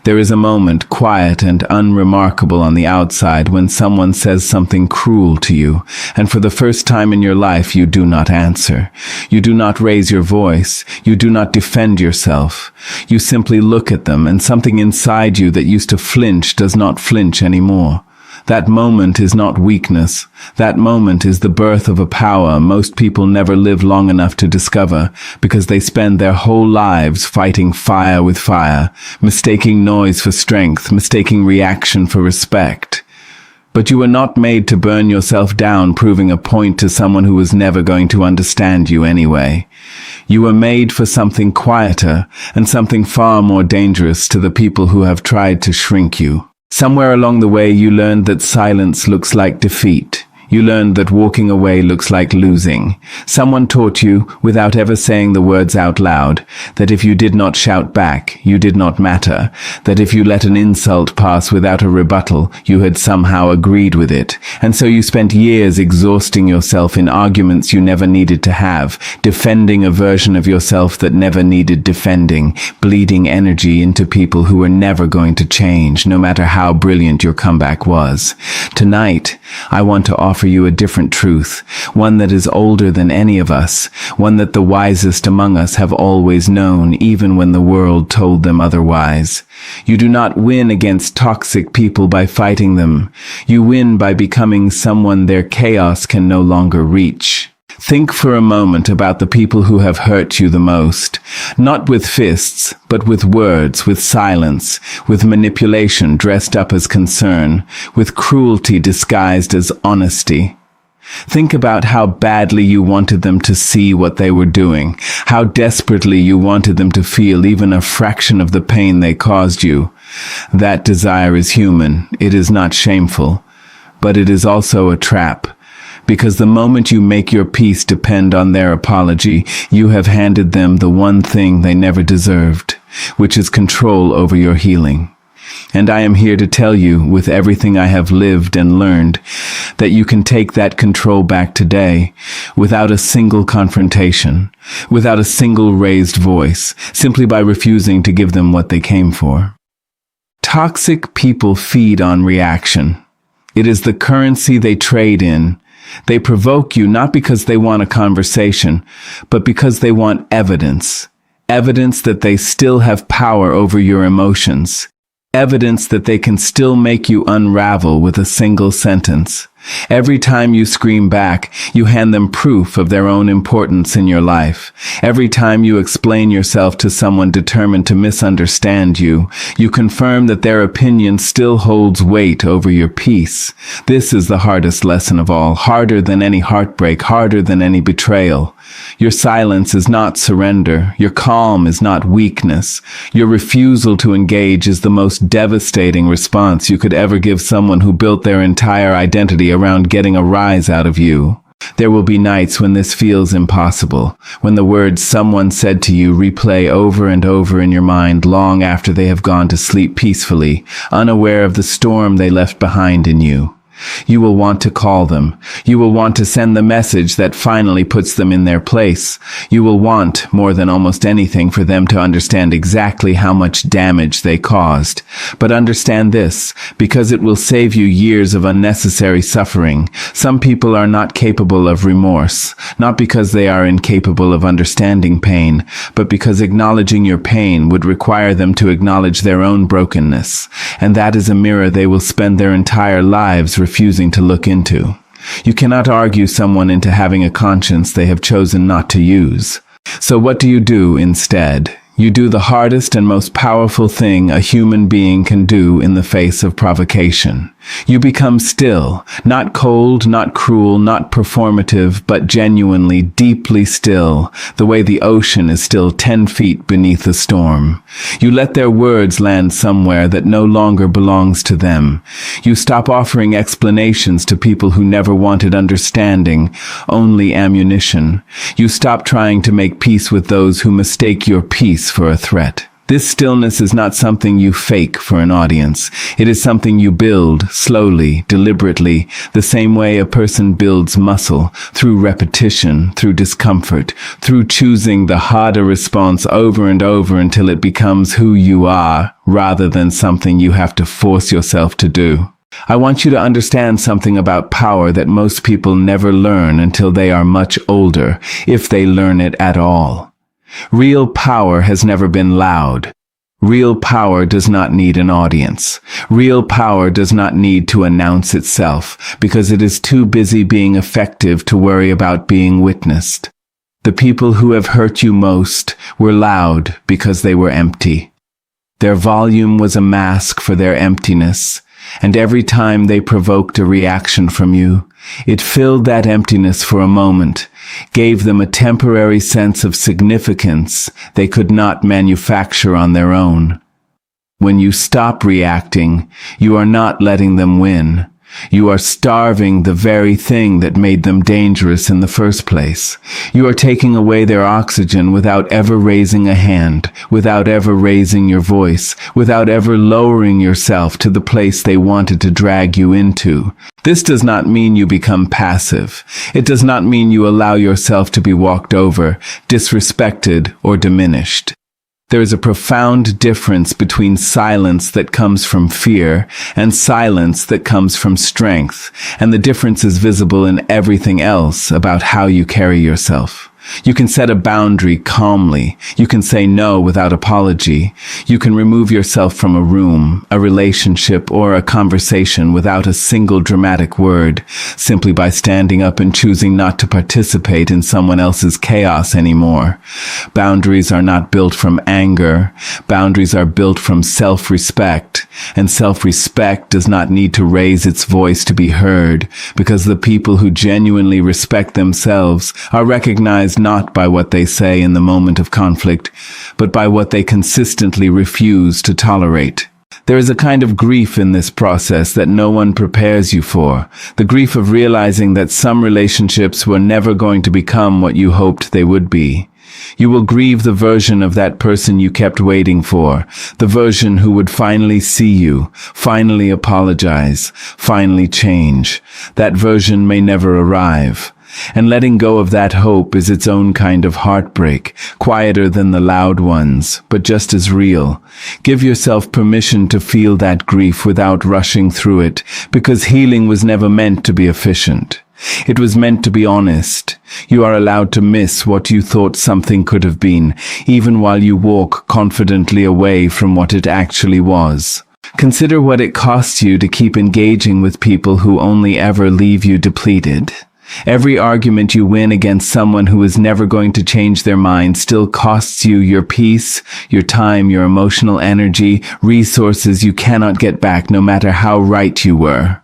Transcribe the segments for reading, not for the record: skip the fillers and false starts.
There is a moment, quiet and unremarkable on the outside, when someone says something cruel to you, and for the first time in your life you do not answer. You do not raise your voice. You do not defend yourself. You simply look at them, and something inside you that used to flinch does not flinch anymore. That moment is not weakness. That moment is the birth of a power most people never live long enough to discover, because they spend their whole lives fighting fire with fire, mistaking noise for strength, mistaking reaction for respect. But you were not made to burn yourself down proving a point to someone who was never going to understand you anyway. You were made for something quieter and something far more dangerous to the people who have tried to shrink you. Somewhere along the way you learned that silence looks like defeat. You learned that walking away looks like losing. Someone taught you, without ever saying the words out loud, that if you did not shout back, you did not matter, that if you let an insult pass without a rebuttal, you had somehow agreed with it. And so you spent years exhausting yourself in arguments you never needed to have, defending a version of yourself that never needed defending, bleeding energy into people who were never going to change, no matter how brilliant your comeback was. Tonight, I want to offer you a different truth, one that is older than any of us, one that the wisest among us have always known, even when the world told them otherwise. You do not win against toxic people by fighting them. You win by becoming someone their chaos can no longer reach. Think for a moment about the people who have hurt you the most, not with fists, but with words, with silence, with manipulation dressed up as concern, with cruelty disguised as honesty. Think about how badly you wanted them to see what they were doing, how desperately you wanted them to feel even a fraction of the pain they caused you. That desire is human. It is not shameful, but it is also a trap. Because the moment you make your peace depend on their apology, you have handed them the one thing they never deserved, which is control over your healing. And I am here to tell you, with everything I have lived and learned, that you can take that control back today, without a single confrontation, without a single raised voice, simply by refusing to give them what they came for. Toxic people feed on reaction. It is the currency they trade in. They provoke you not because they want a conversation, but because they want evidence. Evidence that they still have power over your emotions. Evidence that they can still make you unravel with a single sentence. Every time you scream back, you hand them proof of their own importance in your life. Every time you explain yourself to someone determined to misunderstand you, you confirm that their opinion still holds weight over your peace. This is the hardest lesson of all, harder than any heartbreak, harder than any betrayal. Your silence is not surrender. Your calm is not weakness. Your refusal to engage is the most devastating response you could ever give someone who built their entire identity around getting a rise out of you. There will be nights when this feels impossible, when the words someone said to you replay over and over in your mind long after they have gone to sleep peacefully, unaware of the storm they left behind in you. You will want to call them. You will want to send the message that finally puts them in their place. You will want, more than almost anything, for them to understand exactly how much damage they caused. But understand this, because it will save you years of unnecessary suffering. Some people are not capable of remorse, not because they are incapable of understanding pain, but because acknowledging your pain would require them to acknowledge their own brokenness. And that is a mirror they will spend their entire lives refusing to look into. You cannot argue someone into having a conscience they have chosen not to use. So what do you do instead? You do the hardest and most powerful thing a human being can do in the face of provocation. You become still, not cold, not cruel, not performative, but genuinely, deeply still, the way the ocean is still 10 feet beneath the storm. You let their words land somewhere that no longer belongs to them. You stop offering explanations to people who never wanted understanding, only ammunition. You stop trying to make peace with those who mistake your peace for a threat. This stillness is not something you fake for an audience. It is something you build slowly, deliberately, the same way a person builds muscle, through repetition, through discomfort, through choosing the harder response over and over until it becomes who you are, rather than something you have to force yourself to do. I want you to understand something about power that most people never learn until they are much older, if they learn it at all. Real power has never been loud. Real power does not need an audience. Real power does not need to announce itself, because it is too busy being effective to worry about being witnessed. The people who have hurt you most were loud because they were empty. Their volume was a mask for their emptiness, and every time they provoked a reaction from you, it filled that emptiness for a moment, gave them a temporary sense of significance they could not manufacture on their own. When you stop reacting, you are not letting them win. You are starving the very thing that made them dangerous in the first place. You are taking away their oxygen without ever raising a hand, without ever raising your voice, without ever lowering yourself to the place they wanted to drag you into. This does not mean you become passive. It does not mean you allow yourself to be walked over, disrespected, or diminished. There is a profound difference between silence that comes from fear and silence that comes from strength, and the difference is visible in everything else about how you carry yourself. You can set a boundary calmly. You can say no without apology. You can remove yourself from a room, a relationship, or a conversation without a single dramatic word, simply by standing up and choosing not to participate in someone else's chaos anymore. Boundaries are not built from anger. Boundaries are built from self-respect, and self-respect does not need to raise its voice to be heard, because the people who genuinely respect themselves are recognized not by what they say in the moment of conflict, but by what they consistently refuse to tolerate. There is a kind of grief in this process that no one prepares you for, the grief of realizing that some relationships were never going to become what you hoped they would be. You will grieve the version of that person you kept waiting for, the version who would finally see you, finally apologize, finally change. That version may never arrive. And letting go of that hope is its own kind of heartbreak, quieter than the loud ones, but just as real. Give yourself permission to feel that grief without rushing through it, because healing was never meant to be efficient. It was meant to be honest. You are allowed to miss what you thought something could have been, even while you walk confidently away from what it actually was. Consider what it costs you to keep engaging with people who only ever leave you depleted. Every argument you win against someone who is never going to change their mind still costs you your peace, your time, your emotional energy, resources you cannot get back no matter how right you were.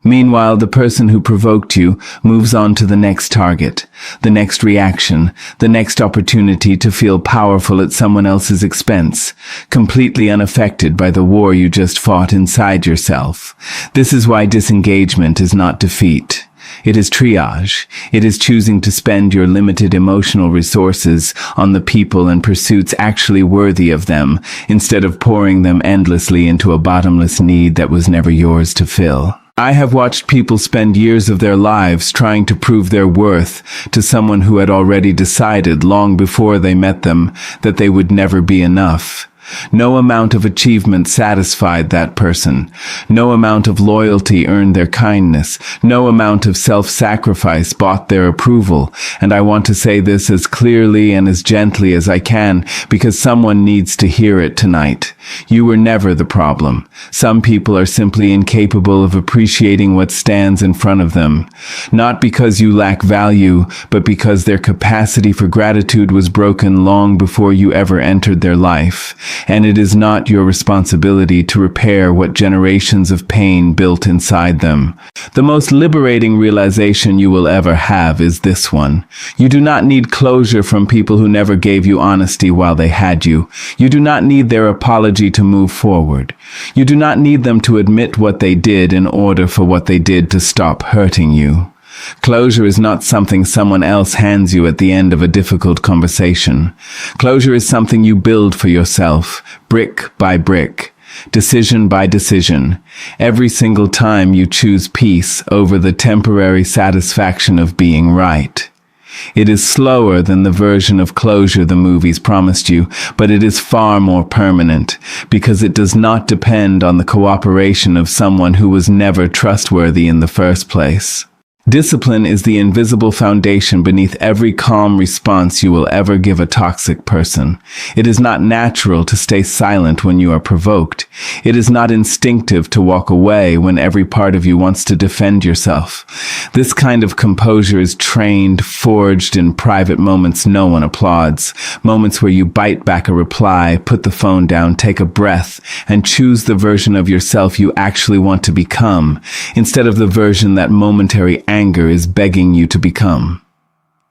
Meanwhile, the person who provoked you moves on to the next target, the next reaction, the next opportunity to feel powerful at someone else's expense, completely unaffected by the war you just fought inside yourself. This is why disengagement is not defeat. It is triage. It is choosing to spend your limited emotional resources on the people and pursuits actually worthy of them, instead of pouring them endlessly into a bottomless need that was never yours to fill. I have watched people spend years of their lives trying to prove their worth to someone who had already decided long before they met them that they would never be enough. No amount of achievement satisfied that person. No amount of loyalty earned their kindness. No amount of self-sacrifice bought their approval. And I want to say this as clearly and as gently as I can, because someone needs to hear it tonight. You were never the problem. Some people are simply incapable of appreciating what stands in front of them. Not because you lack value, but because their capacity for gratitude was broken long before you ever entered their life. And it is not your responsibility to repair what generations of pain built inside them. The most liberating realization you will ever have is this one. You do not need closure from people who never gave you honesty while they had you. You do not need their apology to move forward. You do not need them to admit what they did in order for what they did to stop hurting you. Closure is not something someone else hands you at the end of a difficult conversation. Closure is something you build for yourself, brick by brick, decision by decision, every single time you choose peace over the temporary satisfaction of being right. It is slower than the version of closure the movies promised you, but it is far more permanent, because it does not depend on the cooperation of someone who was never trustworthy in the first place. Discipline is the invisible foundation beneath every calm response you will ever give a toxic person. It is not natural to stay silent when you are provoked. It is not instinctive to walk away when every part of you wants to defend yourself. This kind of composure is trained, forged in private moments no one applauds. Moments where you bite back a reply, put the phone down, take a breath, and choose the version of yourself you actually want to become, instead of the version that momentary anger is begging you to become.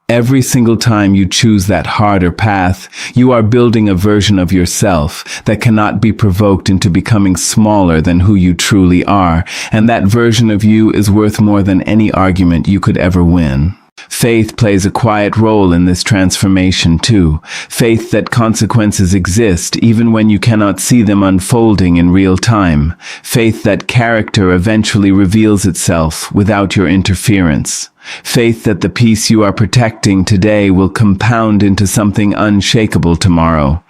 Every single time you choose that harder path, you are building a version of yourself that cannot be provoked into becoming smaller than who you truly are, and that version of you is worth more than any argument you could ever win. Faith plays a quiet role in this transformation too. Faith that consequences exist even when you cannot see them unfolding in real time. Faith that character eventually reveals itself without your interference. Faith that the peace you are protecting today will compound into something unshakable tomorrow.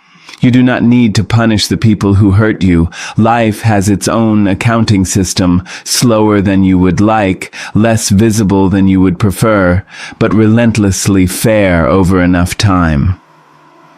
You do not need to punish the people who hurt you. Life has its own accounting system, slower than you would like, less visible than you would prefer, but relentlessly fair over enough time.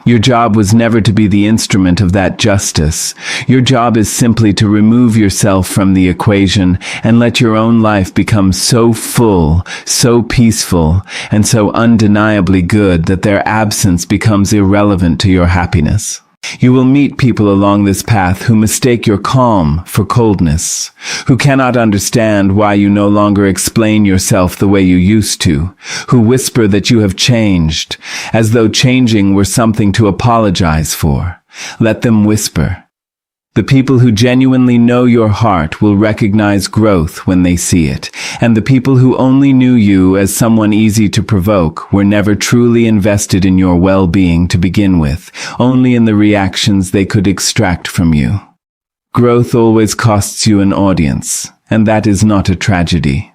Your job was never to be the instrument of that justice. Your job is simply to remove yourself from the equation and let your own life become so full, so peaceful, and so undeniably good that their absence becomes irrelevant to your happiness. You will meet people along this path who mistake your calm for coldness, who cannot understand why you no longer explain yourself the way you used to, who whisper that you have changed, as though changing were something to apologize for. Let them whisper. The people who genuinely know your heart will recognize growth when they see it, and the people who only knew you as someone easy to provoke were never truly invested in your well-being to begin with, only in the reactions they could extract from you. Growth always costs you an audience, and that is not a tragedy.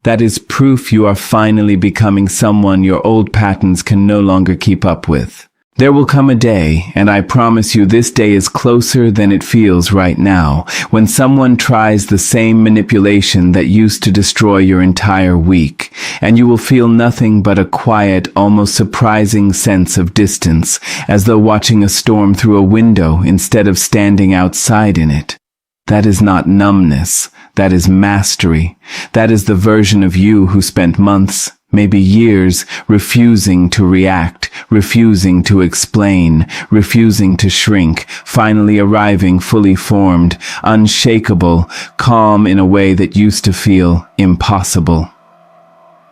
That is proof you are finally becoming someone your old patterns can no longer keep up with. There will come a day, and I promise you this day is closer than it feels right now, when someone tries the same manipulation that used to destroy your entire week, and you will feel nothing but a quiet, almost surprising sense of distance, as though watching a storm through a window instead of standing outside in it. That is not numbness. That is mastery. That is the version of you who spent months, maybe years, refusing to react, refusing to explain, refusing to shrink, finally arriving fully formed, unshakable, calm in a way that used to feel impossible.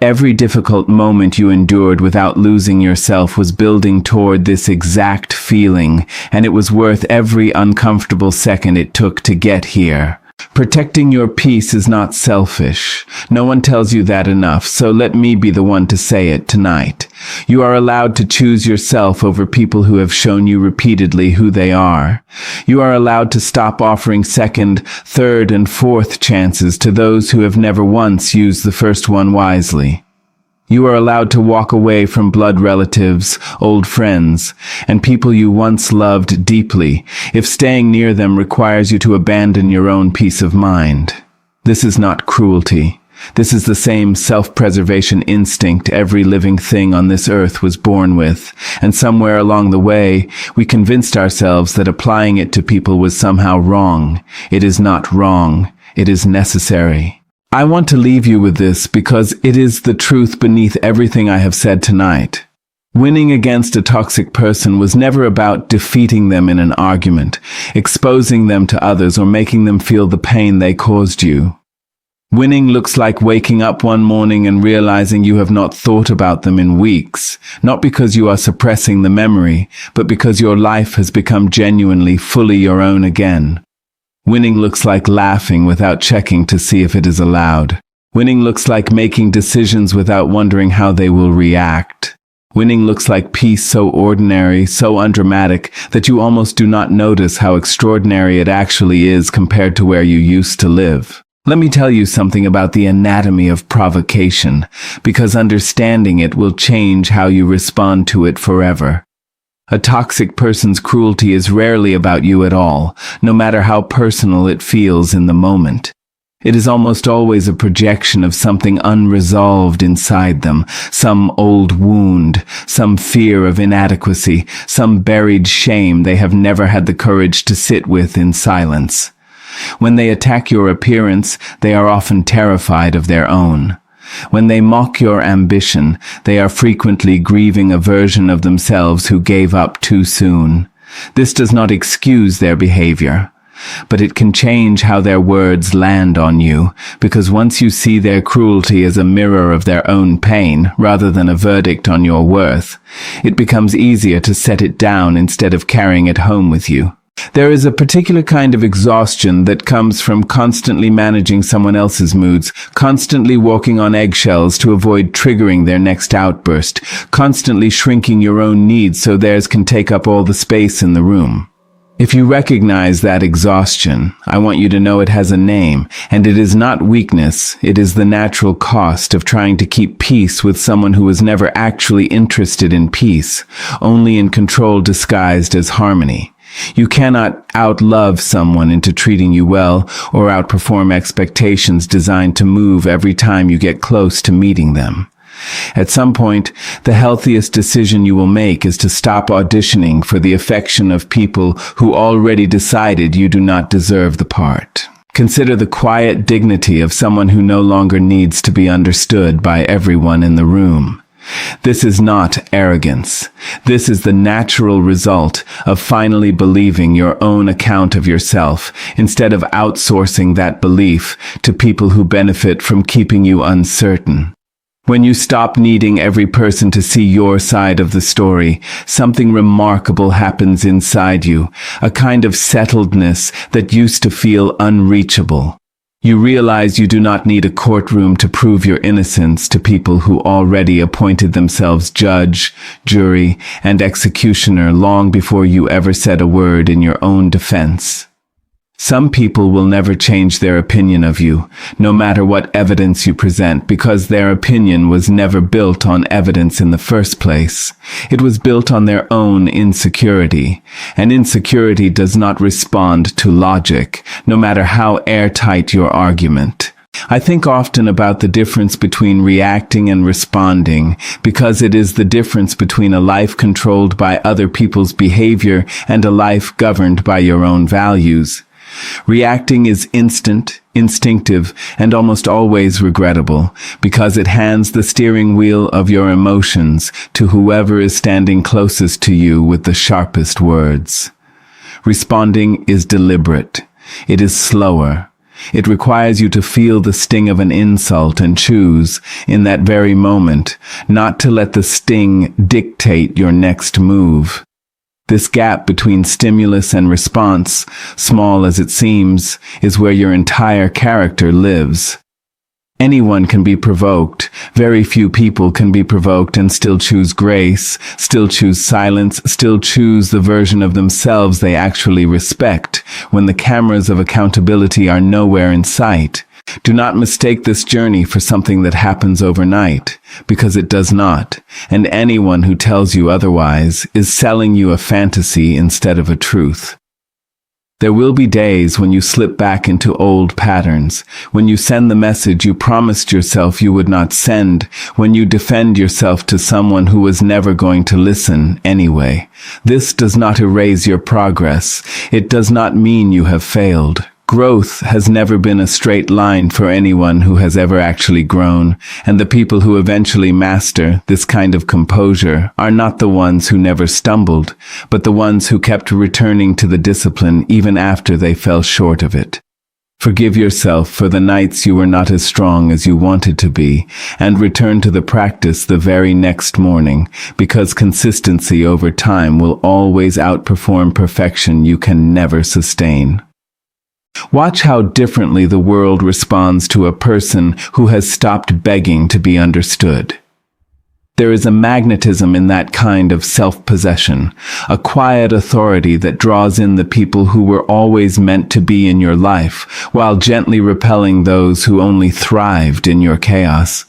Every difficult moment you endured without losing yourself was building toward this exact feeling, and it was worth every uncomfortable second it took to get here. Protecting your peace is not selfish. No one tells you that enough, so let me be the one to say it tonight. You are allowed to choose yourself over people who have shown you repeatedly who they are. You are allowed to stop offering second, third, and fourth chances to those who have never once used the first one wisely. You are allowed to walk away from blood relatives, old friends, and people you once loved deeply, if staying near them requires you to abandon your own peace of mind. This is not cruelty. This is the same self-preservation instinct every living thing on this earth was born with, and somewhere along the way, we convinced ourselves that applying it to people was somehow wrong. It is not wrong. It is necessary. I want to leave you with this because it is the truth beneath everything I have said tonight. Winning against a toxic person was never about defeating them in an argument, exposing them to others, or making them feel the pain they caused you. Winning looks like waking up one morning and realizing you have not thought about them in weeks, not because you are suppressing the memory, but because your life has become genuinely, fully your own again. Winning looks like laughing without checking to see if it is allowed. Winning looks like making decisions without wondering how they will react. Winning looks like peace so ordinary, so undramatic, that you almost do not notice how extraordinary it actually is compared to where you used to live. Let me tell you something about the anatomy of provocation, because understanding it will change how you respond to it forever. A toxic person's cruelty is rarely about you at all, no matter how personal it feels in the moment. It is almost always a projection of something unresolved inside them, some old wound, some fear of inadequacy, some buried shame they have never had the courage to sit with in silence. When they attack your appearance, they are often terrified of their own. When they mock your ambition, they are frequently grieving a version of themselves who gave up too soon. This does not excuse their behavior, but it can change how their words land on you, because once you see their cruelty as a mirror of their own pain, rather than a verdict on your worth, it becomes easier to set it down instead of carrying it home with you. There is a particular kind of exhaustion that comes from constantly managing someone else's moods, constantly walking on eggshells to avoid triggering their next outburst, constantly shrinking your own needs so theirs can take up all the space in the room. If you recognize that exhaustion, I want you to know it has a name, and it is not weakness, it is the natural cost of trying to keep peace with someone who was never actually interested in peace, only in control disguised as harmony. You cannot outlove someone into treating you well, or outperform expectations designed to move every time you get close to meeting them. At some point, the healthiest decision you will make is to stop auditioning for the affection of people who already decided you do not deserve the part. Consider the quiet dignity of someone who no longer needs to be understood by everyone in the room. This is not arrogance. This is the natural result of finally believing your own account of yourself, instead of outsourcing that belief to people who benefit from keeping you uncertain. When you stop needing every person to see your side of the story, something remarkable happens inside you, a kind of settledness that used to feel unreachable. You realize you do not need a courtroom to prove your innocence to people who already appointed themselves judge, jury, and executioner long before you ever said a word in your own defense. Some people will never change their opinion of you, no matter what evidence you present, because their opinion was never built on evidence in the first place. It was built on their own insecurity, and insecurity does not respond to logic, no matter how airtight your argument. I think often about the difference between reacting and responding, because it is the difference between a life controlled by other people's behavior and a life governed by your own values. Reacting is instant, instinctive, and almost always regrettable, because it hands the steering wheel of your emotions to whoever is standing closest to you with the sharpest words. Responding is deliberate. It is slower. It requires you to feel the sting of an insult and choose, in that very moment, not to let the sting dictate your next move. This gap between stimulus and response, small as it seems, is where your entire character lives. Anyone can be provoked. Very few people can be provoked and still choose grace, still choose silence, still choose the version of themselves they actually respect, when the cameras of accountability are nowhere in sight. Do not mistake this journey for something that happens overnight, because it does not, and anyone who tells you otherwise is selling you a fantasy instead of a truth. There will be days when you slip back into old patterns, when you send the message you promised yourself you would not send, when you defend yourself to someone who was never going to listen anyway. This does not erase your progress. It does not mean you have failed. Growth has never been a straight line for anyone who has ever actually grown, and the people who eventually master this kind of composure are not the ones who never stumbled, but the ones who kept returning to the discipline even after they fell short of it. Forgive yourself for the nights you were not as strong as you wanted to be, and return to the practice the very next morning, because consistency over time will always outperform perfection you can never sustain. Watch how differently the world responds to a person who has stopped begging to be understood. There is a magnetism in that kind of self-possession, a quiet authority that draws in the people who were always meant to be in your life, while gently repelling those who only thrived in your chaos.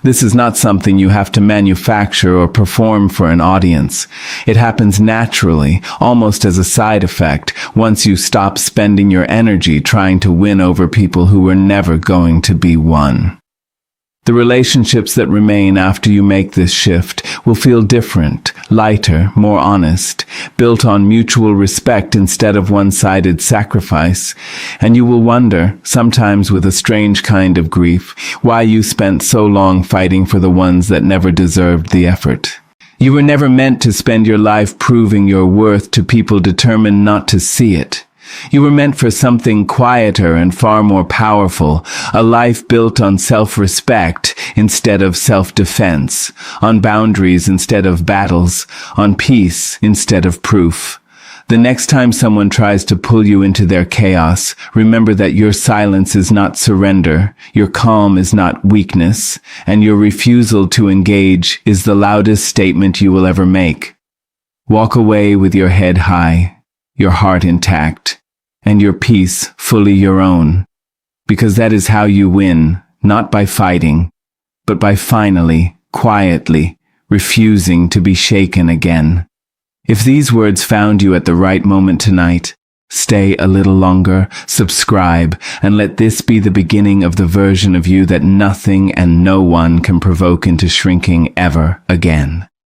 This is not something you have to manufacture or perform for an audience. It happens naturally, almost as a side effect, once you stop spending your energy trying to win over people who were never going to be won. The relationships that remain after you make this shift will feel different, lighter, more honest, built on mutual respect instead of one-sided sacrifice, and you will wonder, sometimes with a strange kind of grief, why you spent so long fighting for the ones that never deserved the effort. You were never meant to spend your life proving your worth to people determined not to see it. You were meant for something quieter and far more powerful, a life built on self-respect instead of self-defense, on boundaries instead of battles, on peace instead of proof. The next time someone tries to pull you into their chaos, remember that your silence is not surrender, your calm is not weakness, and your refusal to engage is the loudest statement you will ever make. Walk away with your head high, your heart intact, and your peace fully your own, because that is how you win, not by fighting, but by finally, quietly, refusing to be shaken again. If these words found you at the right moment tonight, stay a little longer, subscribe, and let this be the beginning of the version of you that nothing and no one can provoke into shrinking ever again.